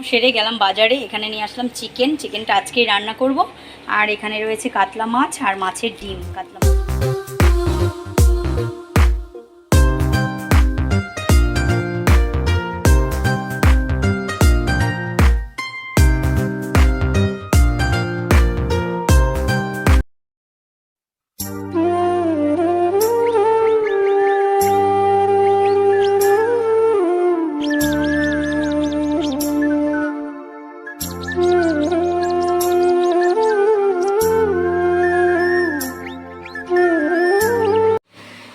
সেরে গেলাম বাজারে, এখানে নিয়ে আসলাম চিকেনটা আজকেই রান্না করব। আর এখানে রয়েছে কাতলা মাছ আর মাছের ডিম। কাতলা মাছ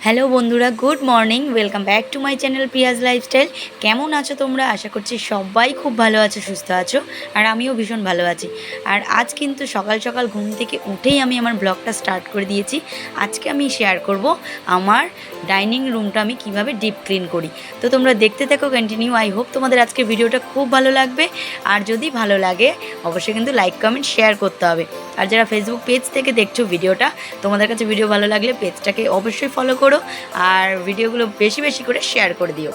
হ্যালো বন্ধুরা, good morning, welcome back to my channel পিয়াজ লাইফস্টাইল। কেমন আছো তোমরা? আশা করছি সবাই খুব ভালো আছো, সুস্থ আছো। আর আমিও ভীষণ ভালো আছি। আর আজ কিন্তু সকাল সকাল ঘুম থেকে উঠেই আমি আমার ব্লগটা স্টার্ট করে দিয়েছি। আজকে আমি শেয়ার করব আমার ডাইনিং রুমটা আমি কিভাবে ডিপ ক্লিন করি। তো তোমরা দেখতে থাকো কন্টিনিউ। আই হোপ তোমাদের আজকে ভিডিওটা খুব ভালো লাগবে। আর যদি ভালো লাগে অবশ্যই কিন্তু লাইক কমেন্ট শেয়ার করতে হবে। আর যারা ফেসবুক পেজ থেকে দেখছো ভিডিওটা, তোমাদের কাছে ভিডিও ভালো লাগলে পেজটাকে অবশ্যই ফলো করো আর ভিডিওগুলো বেশি বেশি করে শেয়ার করে দিও।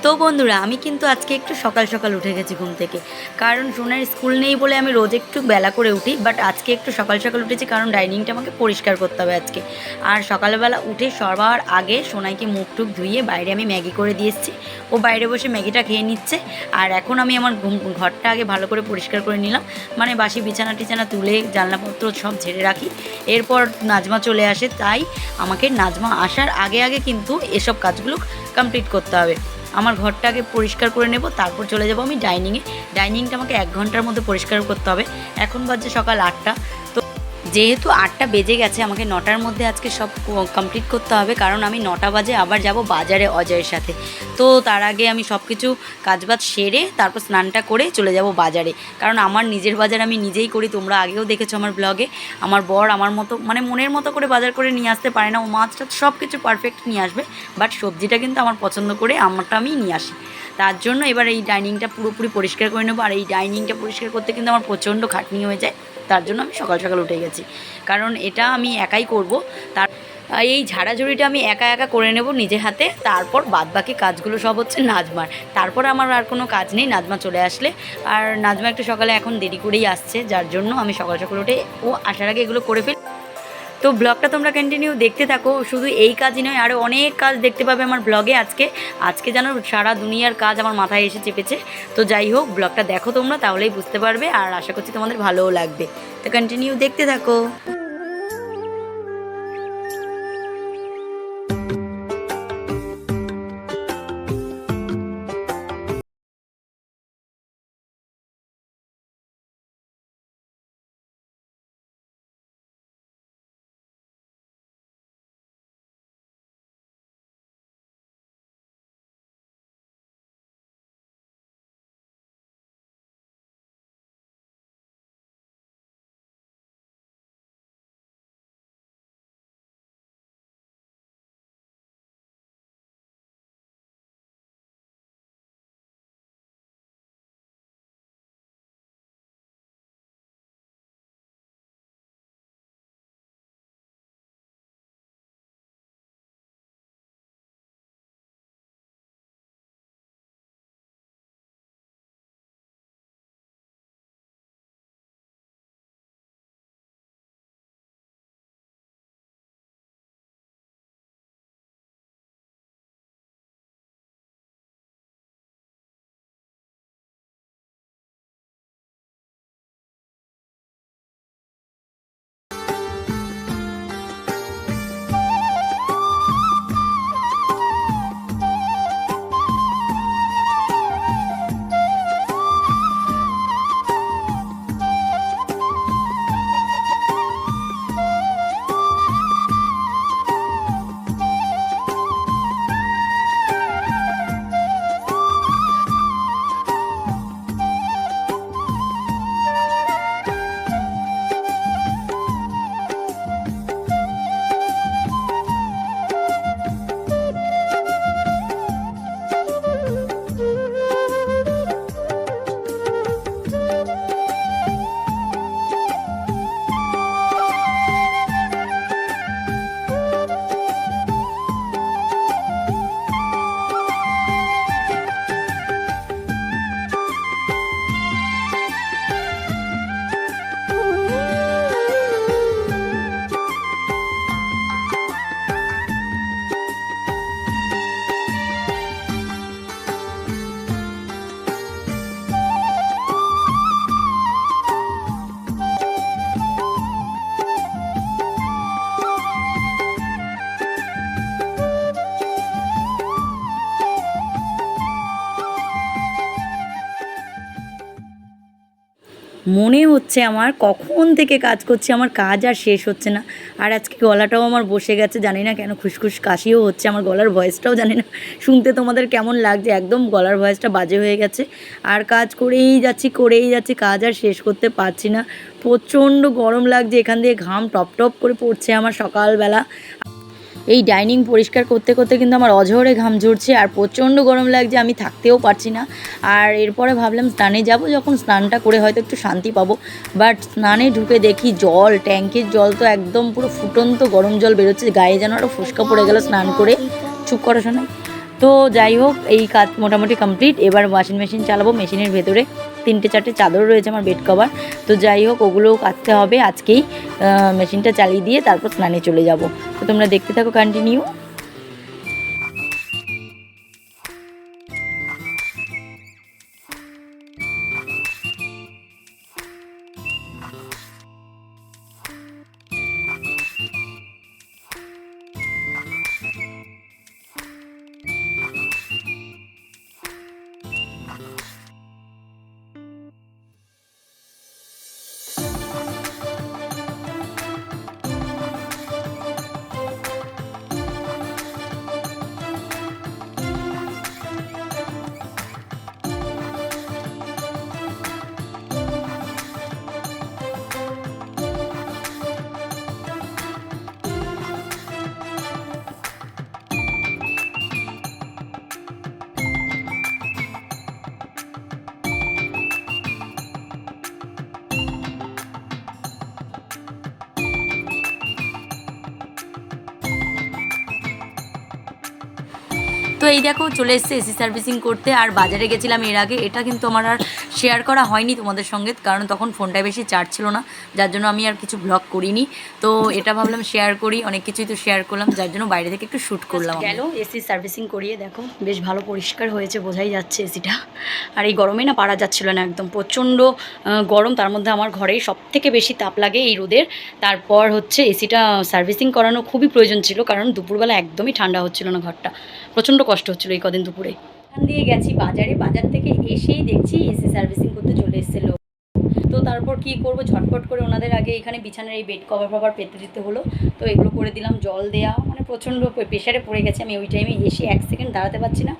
তো বন্ধুরা, আমি কিন্তু আজকে একটু সকাল সকাল উঠে গেছি ঘুম থেকে, কারণ সোনার স্কুল নেই বলে আমি রোজ একটু বেলা করে উঠি, বাট আজকে একটু সকাল সকাল উঠেছি কারণ ডাইনিংটা আমাকে পরিষ্কার করতে হবে আজকে। আর সকালবেলা উঠে সবার আগে সোনাইকে মুখ টুক ধুইয়ে বাইরে আমি ম্যাগি করে দিয়ে এসেছি। ও বাইরে বসে ম্যাগিটা খেয়ে নিচ্ছে। আর এখন আমি আমার ঘরটা আগে ভালো করে পরিষ্কার করে নিলাম, মানে বাসি বিছানা টিছানা তুলে জানলাপত্র সব ঝেড়ে রাখি। এরপর নাজমা চলে আসে, তাই আমাকে নাজমা আসার আগে আগে কিন্তু এসব কাজগুলো কমপ্লিট করতে হবে। আমার ঘরটাকে পরিষ্কার করে নেব, তারপর চলে যাব আমি ডাইনিংয়ে। ডাইনিংটা আমাকে 1 ঘন্টার মধ্যে পরিষ্কার করতে হবে। এখন বাজে সকাল 8টা। তো যেহেতু 8টা বেজে গেছে, আমাকে 9টার মধ্যে আজকে সব কমপ্লিট করতে হবে, কারণ আমি 9টা বাজে আবার যাব বাজারে অজয়ের সাথে। তো তার আগে আমি সব কিছু কাজবাজ সেরে তারপর স্নানটা করে চলে যাব বাজারে, কারণ আমার নিজের বাজার আমি নিজেই করি। তোমরা আগেও দেখেছো আমার ব্লগে। আমার বর আমার মতো, মানে মনের মতো করে বাজার করে নিয়ে আসতে পারে না। ও মাছটা সব কিছু পারফেক্ট নিয়ে আসবে, বাট সবজিটা কিন্তু আমার পছন্দ করে আমারটা আমি নিয়ে আসি। তার জন্য এবার এই ডাইনিংটা পুরোপুরি পরিষ্কার করে নেবো। আর এই ডাইনিংটা পরিষ্কার করতে কিন্তু আমার প্রচণ্ড খাটনি হয়ে যায়। তার জন্য আমি সকাল সকাল উঠে গেছি, কারণ এটা আমি একাই করব। তার এই ঝাড়াঝুড়িটা আমি একা একা করে নেব নিজে হাতে। তারপর বাদবাকি কাজগুলো সব হচ্ছে নাজমার। তারপর আমার আর কোনো কাজ নেই নাজমা চলে আসলে। আর নাজমা একটু সকালে এখন দেরি করেই আসছে, যার জন্য আমি সকাল সকাল উঠে ও আসার আগে এগুলো করে ফেলি। তো ব্লগটা তোমরা কন্টিনিউ দেখতে থাকো। শুধু এই কাজই নয়, আরও অনেক কাজ দেখতে পাবে আমার ব্লগে। আজকে যেন সারা দুনিয়ার কাজ আমার মাথায় এসে চেপেছে। তো যাই হোক, ব্লগটা দেখো তোমরা, তাহলেই বুঝতে পারবে। আর আশা করছি তোমাদের ভালোও লাগবে। তো কন্টিনিউ দেখতে থাকো। মনে হচ্ছে আমার কখন থেকে কাজ করছি, আমার কাজ আর শেষ হচ্ছে না। আর আজকে গলাটাও আমার বসে গেছে, জানি না কেন, খুসখুস কাশিও হচ্ছে। আমার গলার ভয়েসটাও জানি না শুনতে তোমাদের কেমন লাগছে, একদম গলার ভয়েসটা বাজে হয়ে গেছে। আর কাজ করেই যাচ্ছি, কাজ আর শেষ করতে পারছি না। প্রচণ্ড গরম লাগছে, এখান দিয়ে ঘাম টপ টপ করে পড়ছে আমার সকালবেলা। এই ডাইনিং পরিষ্কার করতে করতে কিন্তু আমার অঝরে ঘাম ঝরছে আর প্রচণ্ড গরম লাগছে, আমি থাকতেও পারছি না। আর এরপরে ভাবলাম স্নানে যাব, যখন স্নানটা করে হয়তো একটু শান্তি পাবো। বাট স্নানে ঢুকে দেখি জল, ট্যাঙ্কের জল তো একদম পুরো ফুটন্ত গরম জল বেরোচ্ছে, গায়ে যেন আরও ফুসকা পড়ে গেল স্নান করে। চুপ করো শোনাই। তো যাই হোক, এই কাজ মোটামুটি কমপ্লিট। এবার ওয়াশিং মেশিন চালাবো। মেশিনের ভেতরে 3-4টে চাদর রয়েছে আমার বেড কভার, তো যাই হোক ওগুলোও কাচতে হবে আজকেই। মেশিনটা চালিয়ে দিয়ে তারপর স্নানে চলে যাব। তো তোমরা দেখতে থাকো কন্টিনিউ। তো এই দেখো চলে এসছে এসি সার্ভিসিং করতে। আর বাজারে গেছিলাম এর আগে, এটা কিন্তু আমার আর শেয়ার করা হয়নি তোমাদের সঙ্গে, কারণ তখন ফোনটায় বেশি চার্জ ছিল না, যার জন্য আমি আর কিছু ব্লগ করিনি। তো এটা ভাবলাম শেয়ার করি, অনেক কিছুই তো শেয়ার করলাম, যার জন্য বাইরে থেকে একটু শ্যুট করলাম। গেল এসি সার্ভিসিং করিয়ে, দেখো বেশ ভালো পরিষ্কার হয়েছে, বোঝাই যাচ্ছে এসিটা। আর এই গরমে না পারা যাচ্ছিল না, একদম প্রচণ্ড গরম। তার মধ্যে আমার ঘরেই সব থেকে বেশি তাপ লাগে এই রোদের। তারপর হচ্ছে এসিটা সার্ভিসিং করানো খুবই প্রয়োজন ছিল, কারণ দুপুরবেলা একদমই ঠান্ডা হচ্ছিল না ঘরটা, প্রচণ্ড কষ্ট হচ্ছিলো এই কদিন দুপুরে। এখান দিয়ে গেছি বাজারে, বাজার থেকে এসেই দেখছি এসি সার্ভিসিং করতে চলে এসেছে লোক। তো তারপর কি করব, ঝটপট করে ওনাদের আগে এখানে বিছানার এই বেড কভার ফভার পেতে দিতে হলো। তো এগুলো করে দিলাম, জল দেয়া, মানে প্রচণ্ড প্রেশারে পড়ে গেছে। আমি ওই টাইমে এসে 1 সেকেন্ড দাঁড়াতে পারছি না,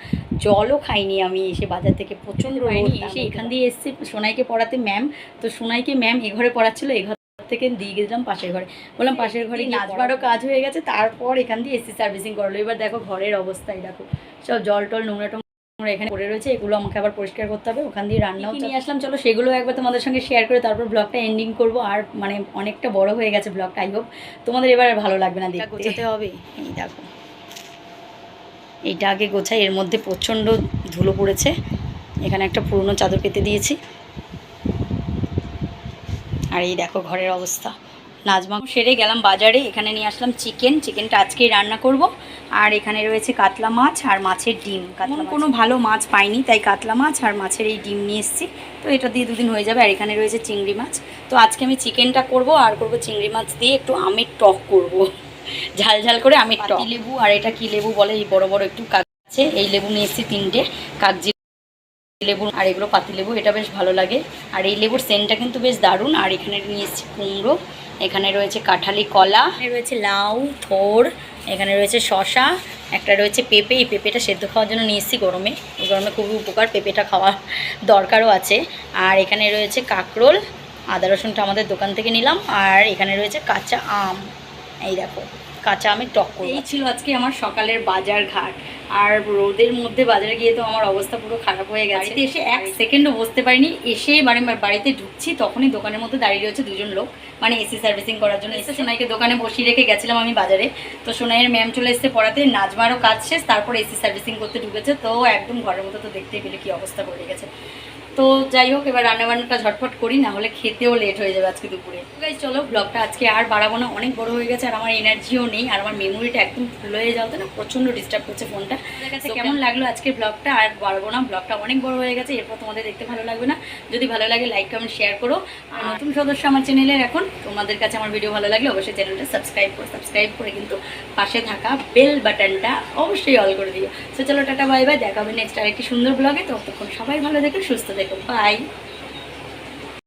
জলও খাইনি আমি এসে বাজার থেকে, প্রচণ্ড পাইনি। এসে এখান দিয়ে এসেছি সোনাইকে পড়াতে ম্যাম, তো সোনাইকে ম্যাম এ ঘরে পড়াচ্ছিল, এ ঘর থেকে দিয়ে গেছিলাম পাশের ঘরে, বললাম পাশের ঘরে নাচবারও কাজ হয়ে গেছে। তারপর এখান দিয়ে এসি সার্ভিসিং করলো। এবার দেখো ঘরের অবস্থায়, দেখো সব জল টল নোংরা টোংরা এখানে পড়ে রয়েছে, এগুলো আমাকে আবার পরিষ্কার করতে হবে। ওখান দিয়ে রান্নাও নিয়ে আসলাম, চলো সেগুলো একবার তোমাদের সঙ্গে শেয়ার করে তারপর ব্লগটা এন্ডিং করবো। আর মানে অনেকটা বড় হয়ে গেছে ব্লগটা, আই হোপ তোমাদের এবার ভালো লাগবে না, দেখতে গোছাতে হবে। এই দেখো এইটা আগে গোছাই, এর মধ্যে প্রচণ্ড ধুলো পড়েছে। এখানে একটা পুরনো চাদর পেতে দিয়েছি। আর এই দেখো ঘরের অবস্থা। নাচমাংস সেরে গেলাম বাজারে, এখানে নিয়ে আসলাম চিকেনটা আজকেই রান্না করব। আর এখানে রয়েছে কাতলা মাছ আর মাছের ডিম। কোনো ভালো মাছ পাইনি, তাই কাতলা মাছ আর মাছের এই ডিম নিয়ে এসেছি। তো এটা দিয়ে 2 দিন হয়ে যাবে। আর এখানে রয়েছে চিংড়ি মাছ। তো আজকে আমি চিকেনটা করব, আর করব চিংড়ি মাছ দিয়ে একটু আমের টক করব, ঝাল ঝাল করে আমের টক। লেবু, আর এটা কি লেবু বলে, এই বড় বড় একটু কাগজে, এই লেবু নিয়ে এসেছি 3টে, কাগজি লেবু, আর এগুলো পাতি লেবু, এটা বেশ ভালো লাগে। আর এই লেবুর সেন্টটা কিন্তু বেশ দারুণ। আর এখানে নিয়ে এসেছি কুমড়ো, এখানে রয়েছে কাঁঠালি কলা, এখানে রয়েছে লাউ, থোড়, এখানে রয়েছে শশা, একটা রয়েছে পেঁপে। এই পেঁপেটা সেদ্ধ খাওয়ার জন্য নিয়ে এসেছি গরমে, এই গরমে খুবই উপকার, পেঁপেটা খাওয়ার দরকারও আছে। আর এখানে রয়েছে কাঁকরোল, আদা রসুনটা আমাদের দোকান থেকে নিলাম। আর এখানে রয়েছে কাঁচা আম, এই দেখো কাঁচা আমের টক করব। এই ছিল আজকে আমার সকালের বাজার ঘাট। আর রোদের মধ্যে বাজারে গিয়ে তো আমার অবস্থা পুরো খারাপ হয়ে গেছে, এসে 1 সেকেন্ডও বসতে পারিনি। এসে বাড়িতে ঢুকছি, তখনই দোকানের মধ্যে দাঁড়িয়ে রয়েছে 2জন লোক, মানে এসি সার্ভিসিং করার জন্য এসে। সোনাইকে দোকানে বসিয়ে রেখে গেছিলাম আমি বাজারে। তো সোনাইয়ের ম্যাম চলে এসেছে পড়াতে, নাচবারও কাজ শেষ, তারপর এসি সার্ভিসিং করতে ঢুকেছে। তো একদম ঘরের মতো তো দেখতেই পেলে কী অবস্থা করে গেছে। তো যাই হোক, এবার রান্নাবান্নাটা ঝটপট করি, না হলে খেতেও লেট হয়ে যাবে আজকে দুপুরে। গাইস চলো ব্লগটা আজকে আর বাড়াবো না, অনেক বড় হয়ে গেছে। আর আমার এনার্জিও নেই, আর আমার মেমোরিটা একদম ফুল হয়ে যাওয়াতে না প্রচণ্ড ডিস্টার্ব করছে ফোনটা। কেমন লাগলো আজকের ব্লগটা, আর বাড়বো না, ব্লগটা অনেক বড় হয়ে গেছে, এরপর তোমাদের দেখতে ভালো লাগবে না। যদি ভালো লাগে লাইক কমেন্ট শেয়ার করো। আর নতুন সদস্য আমার চ্যানেলের, এখন তোমাদের কাছে আমার ভিডিও ভালো লাগলে অবশ্যই চ্যানেলটা সাবস্ক্রাইব করে কিন্তু পাশে থাকা বেল বাটনটা অবশ্যই অল করে দিও। তো চলো টাটা বাই বাই, দেখা হবে নেক্সট আরেকটি সুন্দর ব্লগে। ততক্ষণ সবাই ভালো থেকো, সুস্থ থেকো, বাই।